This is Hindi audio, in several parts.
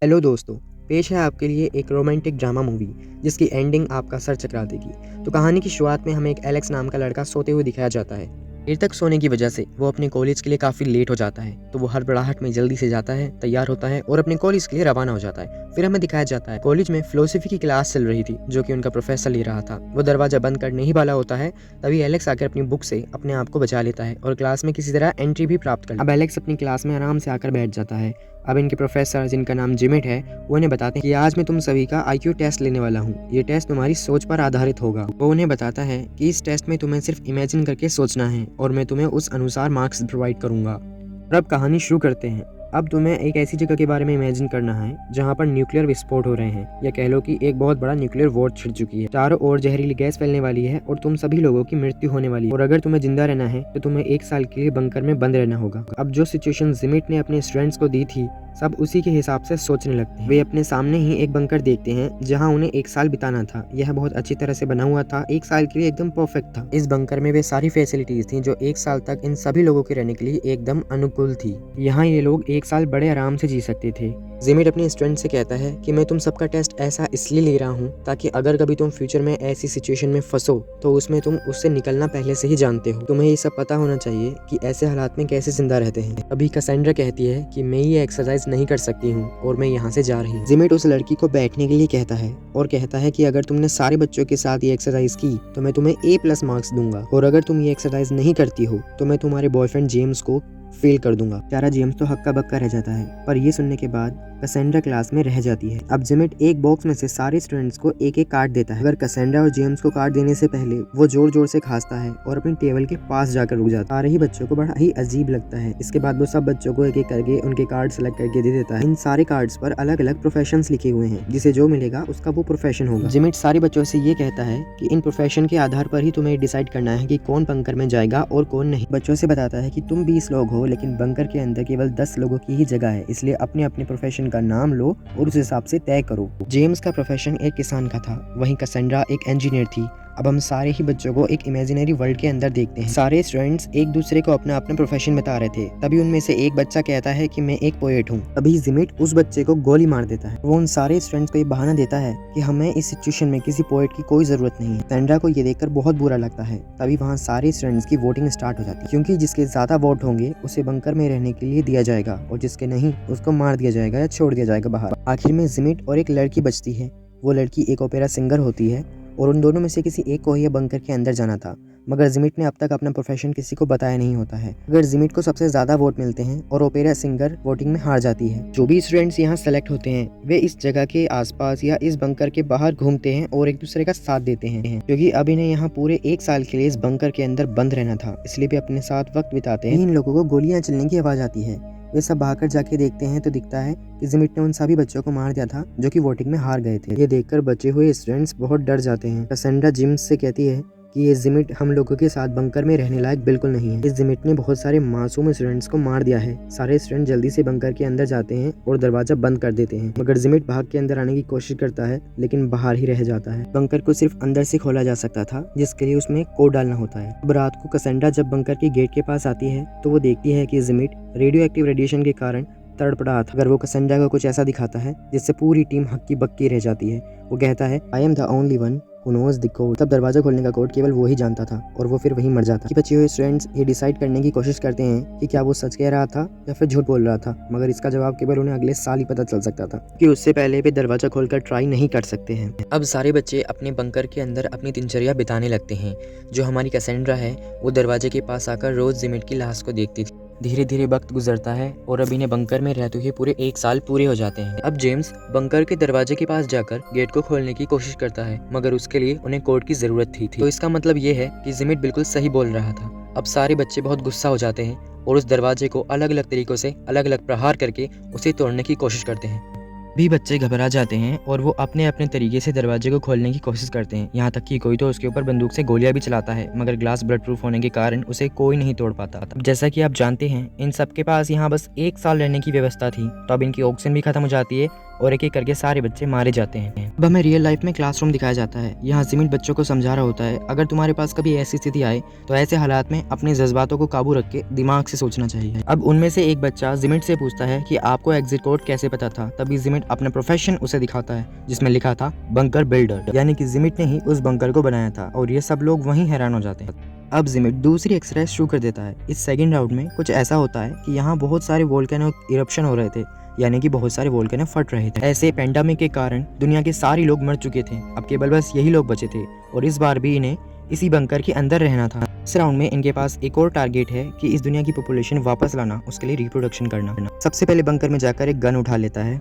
हेलो दोस्तों, पेश है आपके लिए एक रोमांटिक ड्रामा मूवी जिसकी एंडिंग आपका सर चकरा देगी। तो कहानी की शुरुआत में हमें एक एलेक्स नाम का लड़का सोते हुए दिखाया जाता है। देर तक सोने की वजह से वो अपने कॉलेज के लिए काफ़ी लेट हो जाता है, तो वो हड़बड़ाहट में जल्दी से जाता है, तैयार होता है और अपने कॉलेज के लिए रवाना हो जाता है। फिर हमें दिखाया जाता है कॉलेज में फिलोसफी की क्लास चल रही थी जो कि उनका प्रोफेसर ले रहा था। वो दरवाजा बंद करने ही वाला होता है, तभी एलेक्स आकर अपनी बुक से अपने आप को बचा लेता है और क्लास में किसी तरह एंट्री भी प्राप्त कर। अब एलेक्स अपनी क्लास में आराम से आकर बैठ जाता है। अब इनके प्रोफेसर, जिनका नाम जिमिट है, वो उन्हें बताते हैं कि आज मैं तुम सभी का आईक्यू टेस्ट लेने वाला हूँ। ये टेस्ट तुम्हारी सोच पर आधारित होगा। वो उन्हें बताता है कि इस टेस्ट में तुम्हें सिर्फ इमेजिन करके सोचना है और मैं तुम्हें उस अनुसार मार्क्स प्रोवाइड करूंगा। और अब कहानी शुरू करते हैं। अब तुम्हें एक ऐसी जगह के बारे में इमेजिन करना है जहाँ पर न्यूक्लियर विस्फोट हो रहे हैं, या कह लो कि एक बहुत बड़ा न्यूक्लियर वॉर छिड़ चुकी है। चारों ओर जहरीली गैस फैलने वाली है और तुम सभी लोगों की मृत्यु होने वाली है। और अगर तुम्हें जिंदा रहना है तो तुम्हें 1 साल के लिए बंकर में बंद रहना होगा। अब जो सिचुएशन जिमिट ने अपने स्टूडेंट्स को दी थी, सब उसी के हिसाब से सोचने लगते हैं। वे अपने सामने ही एक बंकर देखते हैं जहां उन्हें 1 साल बिताना था। यह बहुत अच्छी तरह से बना हुआ था, 1 साल के लिए एकदम परफेक्ट था। इस बंकर में वे सारी फैसिलिटीज थी जो 1 साल तक इन सभी लोगों के रहने के लिए एकदम अनुकूल थी। यहाँ ये लोग 1 साल बड़े आराम से जी सकते थे। जिमिट अपने स्टूडेंट से कहता है कि मैं तुम सबका टेस्ट ऐसा इसलिए ले रहा हूँ ताकि अगर कभी तुम फ्यूचर में ऐसी सिचुएशन में फंसो तो उसमें तुम उससे निकलना पहले से ही जानते हो। तुम्हें ये सब पता होना चाहिए कि ऐसे हालात में कैसे जिंदा रहते हैं। अभी कैसेंड्रा कहती है कि मैं ये एक्सरसाइज नहीं कर सकती हूँ और मैं यहाँ से जा रही हूँ। जिमिट उस लड़की को बैठने के लिए कहता है और कहता है कि अगर तुमने सारे बच्चों के साथ ये एक्सरसाइज की तो मैं तुम्हें A+ मार्क्स दूंगा, और अगर तुम ये एक्सरसाइज नहीं करती हो तो मैं तुम्हारे बॉयफ्रेंड जेम्स को फेल कर दूंगा। बेचारा जेम्स तो हक्का बक्का रह जाता है, पर ये सुनने के बाद कैसेंड्रा क्लास में रह जाती है। अब जिमिट एक बॉक्स में से सारे स्टूडेंट्स को एक एक कार्ड देता है। अगर कैसेंड्रा और जेम्स को कार्ड देने से पहले वो जोर जोर से खांसता है और अपनी टेबल के पास जाकर रुक जाता है। सारे ही बच्चों को बड़ा ही अजीब लगता है। इसके बाद वो सब बच्चों को एक एक करके उनके कार्ड सेलेक्ट करके दे देता है। इन सारे कार्ड्स पर अलग अलग प्रोफेशन लिखे हुए हैं, जिसे जो मिलेगा उसका वो प्रोफेशन होगा। जिमिट सारे बच्चों से ये कहता है कि इन प्रोफेशन के आधार पर ही तुम्हें डिसाइड करना है कि कौन बंकर में जाएगा और कौन नहीं। बच्चों से बताता है कि तुम 20 लोग हो, लेकिन बंकर के अंदर केवल 10 लोगों की ही जगह है, इसलिए अपने अपने प्रोफेशन का नाम लो और उस हिसाब से तय करो। जेम्स का प्रोफेशन एक किसान का था, वहीं कैसेंड्रा एक इंजीनियर थी। अब हम सारे ही बच्चों को एक इमेजिनरी वर्ल्ड के अंदर देखते हैं। सारे स्टूडेंट्स एक दूसरे को अपना अपना प्रोफेशन बता रहे थे। तभी उनमें से एक बच्चा कहता है कि मैं एक पोएट हूँ। तभी जिमिट उस बच्चे को गोली मार देता है। वो उन सारे स्टूडेंट्स को ये बहाना देता है कि हमें इस सिचुएशन में किसी पोएट की कोई जरूरत नहीं है। कैसेंड्रा को ये देखकर बहुत बुरा लगता है। तभी वहाँ सारे स्टूडेंट्स की वोटिंग स्टार्ट हो जाती है, क्योंकि जिसके ज्यादा वोट होंगे उसे बंकर में रहने के लिए दिया जाएगा और जिसके नहीं उसको मार दिया जाएगा या छोड़ दिया जाएगा बाहर। आखिर में जिमिट और एक लड़की बचती है। वो लड़की एक ओपेरा सिंगर होती है और उन दोनों में से किसी एक को ही बंकर के अंदर जाना था, मगर जिमिट ने अब तक अपना प्रोफेशन किसी को बताया नहीं होता है। अगर जिमिट को सबसे ज्यादा वोट मिलते हैं और ओपेरा सिंगर वोटिंग में हार जाती है। जो भी स्टूडेंट्स यहाँ सेलेक्ट होते हैं वे इस जगह के आसपास या इस बंकर के बाहर घूमते हैं और एक दूसरे का साथ देते हैं, क्योंकि अब इन्हें यहाँ पूरे 1 साल के लिए इस बंकर के अंदर बंद रहना था, इसलिए भी अपने साथ वक्त बिताते हैं। इन लोगों को गोलियां चलने की आवाज आती है। वे सब भागकर जाके देखते हैं तो दिखता है कि जिमिट ने उन सभी बच्चों को मार दिया था जो कि वोटिंग में हार गए थे। ये देखकर बचे हुए स्टूडेंट्स बहुत डर जाते हैं। कैसेंड्रा जेम्स से कहती है कि ये जिमिट हम लोगों के साथ बंकर में रहने लायक बिल्कुल नहीं है। इस जिमिट ने बहुत सारे मासूम स्टूडेंट्स को मार दिया है। सारे स्टूडेंट जल्दी से बंकर के अंदर जाते हैं और दरवाजा बंद कर देते हैं, मगर जिमिट भाग के अंदर आने की कोशिश करता है लेकिन बाहर ही रह जाता है। बंकर को सिर्फ अंदर से खोला जा सकता था, जिसके लिए उसमें कोड डालना होता है। अब रात को कैसेंड्रा जब बंकर की गेट के पास आती है तो वो देखती है कि जिमिट रेडियो एक्टिव रेडिएशन के कारण तड़पड़ा था। अगर वो कैसेंड्रा को कुछ ऐसा दिखाता है जिससे पूरी टीम हक्की बक्की रह जाती है। वो कहता है I am the only one who knows the code। तब दरवाजा खोलने का कोड केवल वो ही जानता था और वो फिर वहीं मर जाता। बचे हुए स्टूडेंट्स ये डिसाइड करने की कोशिश करते हैं कि क्या वो सच कह रहा था या फिर झूठ बोल रहा था, मगर इसका जवाब केवल उन्हें अगले साल ही पता चल सकता था, कि उससे पहले भी दरवाजा खोलकर ट्राई नहीं कर सकते हैं। अब सारे बच्चे अपने बंकर के अंदर अपनी दिनचर्या बिताने लगते हैं। जो हमारी कैसेंड्रा है वो दरवाजे के पास आकर रोज जिमिट की लाश को देखती थी। धीरे धीरे वक्त गुजरता है और अब इन्हें बंकर में रहते हुए पूरे 1 साल पूरे हो जाते हैं। अब जेम्स बंकर के दरवाजे के पास जाकर गेट को खोलने की कोशिश करता है, मगर उसके लिए उन्हें कोड की जरूरत थी। तो इसका मतलब ये है कि जिमिट बिल्कुल सही बोल रहा था। अब सारे बच्चे बहुत गुस्सा हो जाते हैं और उस दरवाजे को अलग अलग तरीकों से अलग अलग प्रहार करके उसे तोड़ने की कोशिश करते हैं। भी बच्चे घबरा जाते हैं और वो अपने अपने तरीके से दरवाजे को खोलने की कोशिश करते हैं। यहाँ तक कि कोई तो उसके ऊपर बंदूक से गोलियां भी चलाता है, मगर ग्लास ब्लड प्रूफ होने के कारण उसे कोई नहीं तोड़ पाता। जैसा कि आप जानते हैं इन सबके पास यहाँ बस 1 साल रहने की व्यवस्था थी, तो अब इनकी ऑक्सीजन भी खत्म हो जाती है और एक एक करके सारे बच्चे मारे जाते हैं। अब हमें रियल लाइफ में क्लासरूम दिखाया जाता है। यहाँ जिमिट बच्चों को समझा रहा होता है, अगर तुम्हारे पास कभी ऐसी स्थिति आए तो ऐसे हालात में अपने जज्बातों को काबू रख के दिमाग से सोचना चाहिए। अब उनमें से एक बच्चा जिमिट से पूछता है कि आपको एग्जिट कोड कैसे पता था। तभी जिमिट अपना प्रोफेशन उसे दिखाता है, जिसमें लिखा था बंकर बिल्डर, यानी कि जिमिट ने ही उस बंकर को बनाया था। और ये सब लोग वहीं हैरान हो जाते हैं। अब जिमिट दूसरी एक्सरसाइज शुरू कर देता है। इस सेकंड राउंड में कुछ ऐसा होता है कि यहाँ बहुत सारे वोल्केनो इरप्शन हो रहे थे, यानी कि बहुत सारे वोल्केनो फट रहे थे। ऐसे पेंडेमिक के कारण दुनिया के सारे लोग मर चुके थे, अब केवल बस यही लोग बचे थे और इस बार भी इन्हें इसी बंकर के अंदर रहना था। इस राउंड में इनके पास एक और टारगेट है कि इस दुनिया की पॉपुलेशन वापस लाना, उसके लिए रिप्रोडक्शन करना। सबसे पहले बंकर में जाकर एक गन उठा लेता है।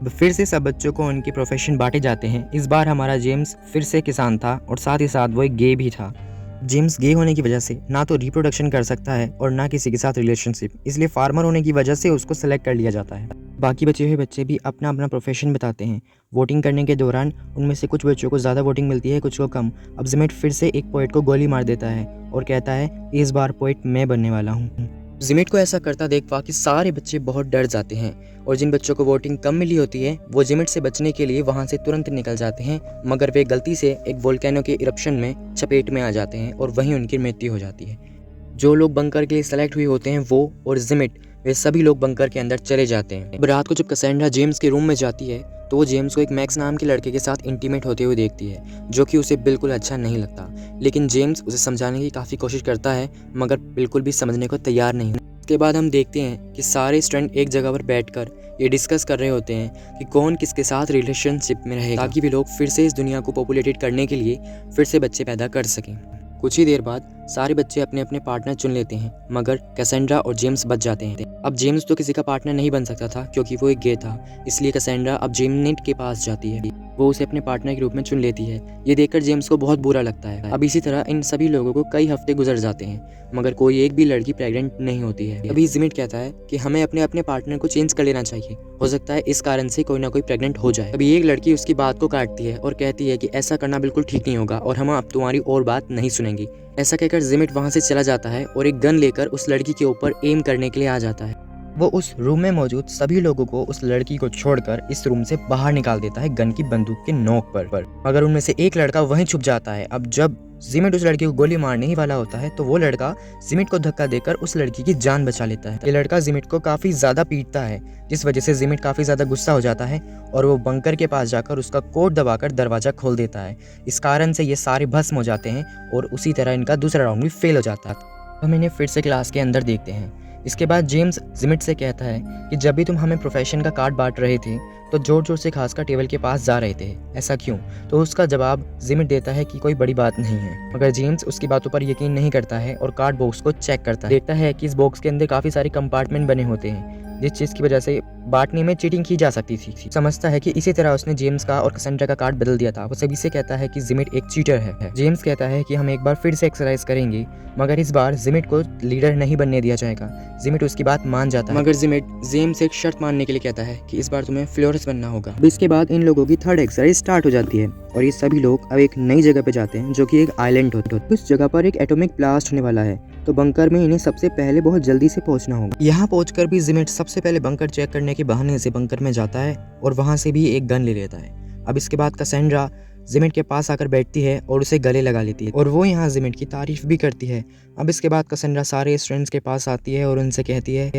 फिर से सब बच्चों को उनके प्रोफेशन बांटे जाते हैं। इस बार हमारा जेम्स फिर से किसान था और साथ ही साथ वो एक गे भी था। जेम्स गे होने की वजह से ना तो रिप्रोडक्शन कर सकता है और ना किसी के साथ रिलेशनशिप, इसलिए फार्मर होने की वजह से उसको सेलेक्ट कर लिया जाता है। बाकी बचे हुए बच्चे भी अपना अपना प्रोफेशन बताते हैं। वोटिंग करने के दौरान उनमें से कुछ बच्चों को ज़्यादा वोटिंग मिलती है, कुछ को कम। अब जिमिट फिर से एक पोएट को गोली मार देता है और कहता है इस बार पोएट मैं बनने वाला हूँ। जिमिट को ऐसा करता देख बाकी सारे बच्चे बहुत डर जाते हैं और जिन बच्चों को वोटिंग कम मिली होती है वो जिमिट से बचने के लिए वहां से तुरंत निकल जाते हैं, मगर वे गलती से एक वोल्केनो के इरप्शन में चपेट में आ जाते हैं और वहीं उनकी मृत्यु हो जाती है। जो लोग बंकर के लिए सेलेक्ट हुए होते हैं वो और जिमिट वे सभी लोग बंकर के अंदर चले जाते हैं। रात को जब कैसेंड्रा जेम्स के रूम में जाती है तो वो जेम्स को एक मैक्स नाम के लड़के के साथ इंटीमेट होते हुए देखती है, जो कि उसे बिल्कुल अच्छा नहीं लगता। लेकिन जेम्स उसे समझाने की काफ़ी कोशिश करता है, मगर बिल्कुल भी समझने को तैयार नहीं। इसके बाद हम देखते हैं कि सारे स्टूडेंट एक जगह पर बैठकर ये डिस्कस कर रहे होते हैं कि कौन किसके साथ रिलेशनशिप में रहेगा, ताकि वे लोग फिर से इस दुनिया को पॉपुलेटेड करने के लिए फिर से बच्चे पैदा कर सकें। कुछ ही देर बाद सारे बच्चे अपने अपने पार्टनर चुन लेते हैं, मगर कैसेंड्रा और जेम्स बच जाते हैं। अब जेम्स तो किसी का पार्टनर नहीं बन सकता था क्योंकि वो एक गे था, इसलिए कैसेंड्रा अब जेमिट के पास जाती है। वो उसे अपने पार्टनर के रूप में चुन लेती है। ये देखकर जेम्स को बहुत बुरा लगता है। अब इसी तरह इन सभी लोगों को कई हफ्ते गुजर जाते हैं, मगर कोई एक भी लड़की प्रेग्नेंट नहीं होती है। अभी जिमिट कहता है कि हमें अपने अपने पार्टनर को चेंज कर लेना चाहिए, हो सकता है इस कारण से कोई ना कोई प्रेग्नेंट हो जाए। अभी एक लड़की उसकी बात को काटती है और कहती है कि ऐसा करना बिल्कुल ठीक नहीं होगा और हम अब तुम्हारी और बात नहीं सुनेंगे। ऐसा कहकर जिमिट वहां से चला जाता है और एक गन लेकर उस लड़की के ऊपर एम करने के लिए आ जाता है। वो उस रूम में मौजूद सभी लोगों को उस लड़की को छोड़कर इस रूम से बाहर निकाल देता है गन की बंदूक के नोक पर। मगर उनमें से एक लड़का वहीं छुप जाता है। अब जब जिमिट उस लड़की को गोली मारने ही वाला होता है तो वो लड़का जिमिट को धक्का देकर उस लड़की की जान बचा लेता है। ये लड़का जिमिट को काफी ज्यादा पीटता है, जिस वजह से जिमिट काफी ज्यादा गुस्सा हो जाता है और वो बंकर के पास जाकर उसका कोट दबाकर दरवाजा खोल देता है। इस कारण से ये सारे भस्म हो जाते हैं और उसी तरह इनका दूसरा राउंड भी फेल हो जाता है। हम इन्हें फिर से क्लास के अंदर देखते हैं। इसके बाद जेम्स जिमिट से कहता है कि जब भी तुम हमें प्रोफेशन का कार्ड बांट रहे थे तो जोर जोर से खासकर टेबल के पास जा रहे थे, ऐसा क्यों? तो उसका जवाब जिमिट देता है कि कोई बड़ी बात नहीं है, मगर जेम्स उसकी बातों पर यकीन नहीं करता है और कार्ड बॉक्स को चेक करता है। देखता है कि इस बॉक्स के अंदर काफी सारे कंपार्टमेंट बने होते हैं, जिस चीज की वजह से बांटने में चीटिंग की जा सकती थी। समझता है कि इसी तरह उसने जेम्स का और कैसेंड्रा का कार्ड बदल दिया था। वो सभी से कहता है कि जिमिट एक चीटर है। जेम्स कहता है कि हम एक बार फिर से एक्सरसाइज करेंगे, मगर इस बार जिमिट को लीडर नहीं बनने दिया जाएगा। जिमिट उसकी बात मान जाता है, मगर जिमिट जेम्स से एक शर्त मानने के लिए कहता है कि इस बार तुम्हें फ्लोरेस बनना होगा। इसके बाद इन लोगों की थर्ड एक्सरसाइज स्टार्ट हो जाती है और ये सभी लोग अब एक नई जगह पे जाते हैं, जो कि एक आइलैंड होता है। उस जगह पर एक एटॉमिक ब्लास्ट होने वाला है, तो बंकर में इन्हें सबसे पहले बहुत जल्दी से पहुंचना होगा। यहाँ पहुंचकर भी जिमिट सबसे पहले बंकर चेक करने के बहाने से बंकर में जाता है और वहां से भी एक गन ले लेता है। अब इसके बाद कैसेंड्रा जिमिट के पास आकर बैठती है और उसे गले लगा लेती है और वो यहाँ जिमिट की तारीफ भी करती है। अब इसके बाद कैसेंड्रा सारे स्टूडेंट्स के पास आती है और उनसे कहती है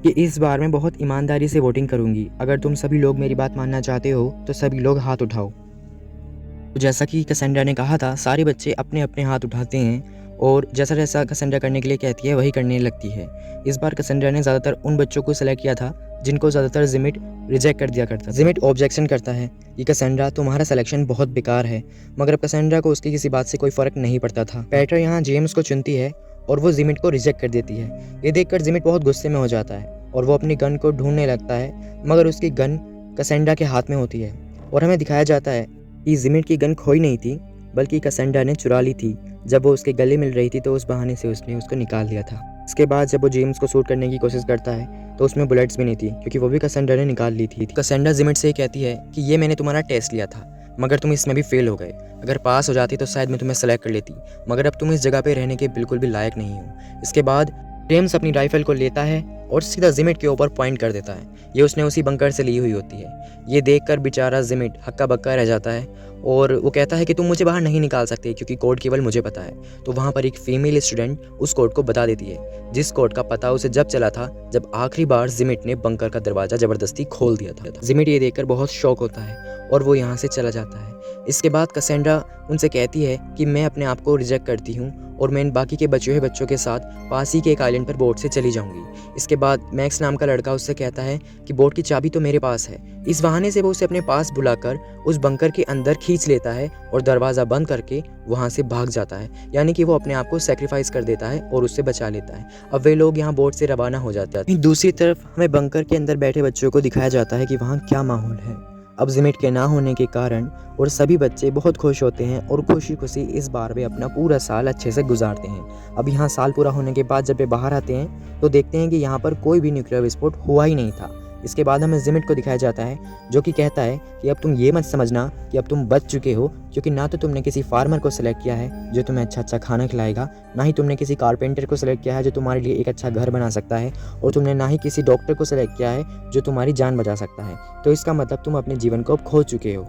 कि इस बार मैं बहुत ईमानदारी से वोटिंग करूंगी। अगर तुम सभी लोग मेरी बात मानना चाहते हो तो सभी लोग हाथ उठाओ। तो जैसा कि कैसेंड्रा ने कहा था, सारे बच्चे अपने अपने हाथ उठाते हैं और जैसा जैसा कैसेंड्रा करने के लिए कहती है वही करने लगती है। इस बार कैसेंड्रा ने ज़्यादातर उन बच्चों को सेलेक्ट किया था जिनको ज़्यादातर जिमिट रिजेक्ट कर दिया करता। जिमिट ऑब्जेक्शन करता है कि कैसेंड्रा तुम्हारा सिलेक्शन बहुत बेकार है, मगर अब कैसेंड्रा को उसकी किसी बात से कोई फ़र्क नहीं पड़ता था। पैटर यहाँ जेम्स को चुनती है और वो जिमिट को रिजेक्ट कर देती है। ये देखकर जिमिट बहुत गुस्से में हो जाता है और वो अपनी गन को ढूंढने लगता है, मगर उसकी गन कैसेंड्रा के हाथ में होती है और हमें दिखाया जाता है कि जिमिट की गन खोई नहीं थी, बल्कि कैसेंड्रा ने चुरा ली थी। जब वो उसके गले मिल रही थी तो उस बहाने से उसने उसको निकाल लिया था। इसके बाद जब वो जेम्स को शूट करने की कोशिश करता है तो उसमें बुलेट्स भी नहीं थी, क्योंकि वो भी कैसेंड्रा ने निकाल ली थी। कैसेंड्रा जिमिट से कहती है कि ये मैंने तुम्हारा टेस्ट लिया था, मगर तुम इसमें भी फेल हो गए। अगर पास हो जाती तो शायद मैं तुम्हें सेलेक्ट कर लेती, मगर अब तुम इस जगह पे रहने के बिल्कुल भी लायक नहीं हो। इसके बाद जेम्स अपनी राइफल को लेता है और सीधा जिमिट के ऊपर पॉइंट कर देता है। ये उसने उसी बंकर से ली हुई होती है। ये देखकर बेचारा जिमिट हक्का बक्का रह जाता है और वो कहता है कि तुम मुझे बाहर नहीं निकाल सकते क्योंकि कोड केवल मुझे पता है। तो वहाँ पर एक फीमेल स्टूडेंट उस कोड को बता देती है, जिस कोड का पता उसे जब चला था जब आखिरी बार जिमिट ने बंकर का दरवाज़ा ज़बरदस्ती खोल दिया था। जिमिट ये देखकर बहुत शॉक होता है और वो यहाँ से चला जाता है। इसके बाद कैसेंड्रा उनसे कहती है कि मैं अपने आप को रिजेक्ट करती हूँ और मैं इन बाकी के बचे हुए बच्चों के साथ पास ही के एक आइलैंड पर बोट से चली जाऊंगी। इसके बाद मैक्स नाम का लड़का उससे कहता है कि बोट की चाबी तो मेरे पास है। इस बहाने से वो उसे अपने पास बुलाकर उस बंकर के अंदर खींच लेता है और दरवाज़ा बंद करके वहाँ से भाग जाता है। यानी कि वो अपने आप को सेक्रीफाइस कर देता है और उससे बचा लेता है। अब वे लोग यहाँ बोट से रवाना हो जाते हैं। दूसरी तरफ हमें बंकर के अंदर बैठे बच्चों को दिखाया जाता है कि वहाँ क्या माहौल है। अब जिमिट के ना होने के कारण और सभी बच्चे बहुत खुश होते हैं और खुशी खुशी इस बार वे अपना पूरा साल अच्छे से गुजारते हैं। अब यहाँ साल पूरा होने के बाद जब वे बाहर आते हैं तो देखते हैं कि यहाँ पर कोई भी न्यूक्लियर विस्फोट हुआ ही नहीं था। इसके बाद हमें जिमिट को दिखाया जाता है जो कि कहता है कि अब तुम ये मत समझना कि अब तुम बच चुके हो, क्योंकि ना तो तुमने किसी फार्मर को सिलेक्ट किया है जो तुम्हें अच्छा अच्छा खाना खिलाएगा, ना ही तुमने किसी कारपेंटर को सिलेक्ट किया है जो तुम्हारे लिए एक अच्छा घर बना सकता है, और तुमने ना ही किसी डॉक्टर को सिलेक्ट किया है जो तुम्हारी जान बचा सकता है। तो इसका मतलब तुम अपने जीवन को अब खो चुके हो।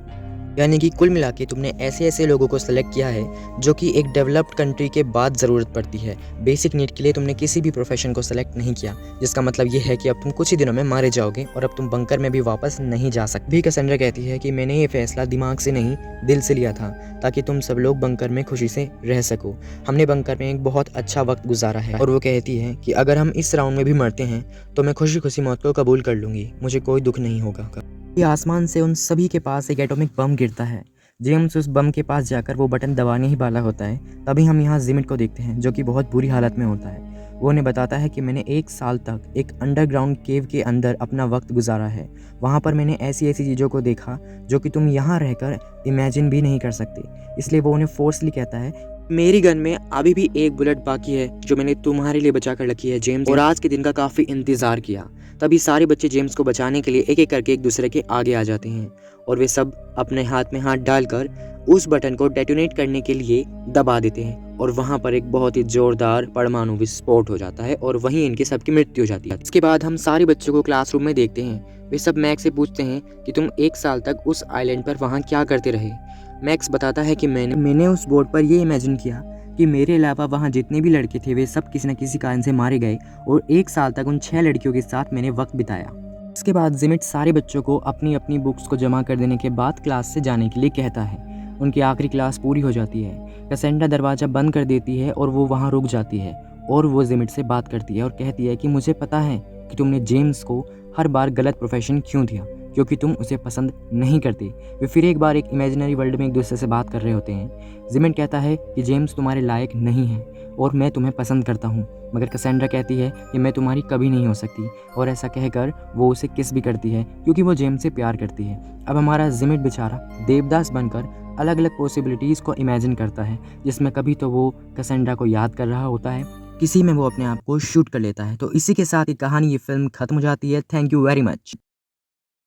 यानी कि कुल मिला के तुमने ऐसे ऐसे लोगों को सिलेक्ट किया है जो कि एक डेवलप्ड कंट्री के बाद ज़रूरत पड़ती है। बेसिक नीड के लिए तुमने किसी भी प्रोफेशन को सिलेक्ट नहीं किया, जिसका मतलब ये है कि अब तुम कुछ ही दिनों में मारे जाओगे और अब तुम बंकर में भी वापस नहीं जा सकते। भी कैसेंड्रा कहती है कि मैंने ये फैसला दिमाग से नहीं दिल से लिया था ताकि तुम सब लोग बंकर में खुशी से रह सको। हमने बंकर में एक बहुत अच्छा वक्त गुजारा है। और वो कहती है कि अगर हम इस राउंड में भी मरते हैं तो मैं खुशी खुशी मौत को कबूल कर लूँगी, मुझे कोई दुख नहीं होगा। आसमान से उन सभी के पास एक एटॉमिक बम गिरता है। जेम्स उस बम के पास जाकर वो बटन दबाने ही वाला होता है। तभी हम यहाँ जिमिट को देखते हैं जो कि बहुत बुरी हालत में होता है। वो उन्हें बताता है कि मैंने 1 साल तक एक अंडरग्राउंड केव के अंदर अपना वक्त गुजारा है। वहाँ पर मैंने ऐसी ऐसी चीज़ों को देखा जो कि तुम यहाँ रहकर इमेजिन भी नहीं कर सकते। इसलिए वो उन्हें फोर्सली कहता है, मेरी गन में अभी भी एक बुलेट बाकी है जो मैंने तुम्हारे लिए बचा कर रखी है जेम्स, और आज के दिन का काफ़ी इंतज़ार किया। तभी सारे बच्चे जेम्स को बचाने के लिए एक एक करके एक दूसरे के आगे आ जाते हैं और वे सब अपने हाथ में हाथ डालकर उस बटन को डेटोनेट करने के लिए दबा देते हैं और वहाँ पर एक बहुत ही जोरदार परमाणु विस्फोट हो जाता है और वहीं इनके सबकी मृत्यु हो जाती है। इसके बाद हम सारे बच्चों को क्लासरूम में देखते हैं। वे सब मैक्स से पूछते हैं कि तुम 1 साल तक उस आइलैंड पर वहाँ क्या करते रहे। मैक्स बताता है कि मैंने उस बोर्ड पर ये इमेजिन किया कि मेरे अलावा वहाँ जितने भी लड़के थे वे सब किसी न किसी कारण से मारे गए और 1 साल तक उन 6 लड़कियों के साथ मैंने वक्त बिताया। इसके बाद जिमिट सारे बच्चों को अपनी अपनी बुक्स को जमा कर देने के बाद क्लास से जाने के लिए कहता है। उनकी आखिरी क्लास पूरी हो जाती है। कैसेंड्रा दरवाज़ा बंद कर देती है और वो वहाँ रुक जाती है और वो जिमिट से बात करती है और कहती है कि मुझे पता है कि तुमने जेम्स को हर बार गलत प्रोफेशन क्यों दिया, क्योंकि तुम उसे पसंद नहीं करते। वे फिर एक बार एक इमेजिनरी वर्ल्ड में एक दूसरे से बात कर रहे होते हैं। जिमिट कहता है कि जेम्स तुम्हारे लायक नहीं है और मैं तुम्हें पसंद करता हूँ, मगर कैसेंड्रा कहती है कि मैं तुम्हारी कभी नहीं हो सकती, और ऐसा कहकर वो उसे किस भी करती है क्योंकि वो जेम्स से प्यार करती है। अब हमारा जिमिट बेचारा देवदास बनकर अलग अलग पॉसिबिलिटीज़ को इमेजिन करता है, जिसमें कभी तो वो कैसेंड्रा को याद कर रहा होता है, किसी में वो अपने आप को शूट कर लेता है। तो इसी के साथ ये कहानी, ये फिल्म खत्म हो जाती है। Thank you very much.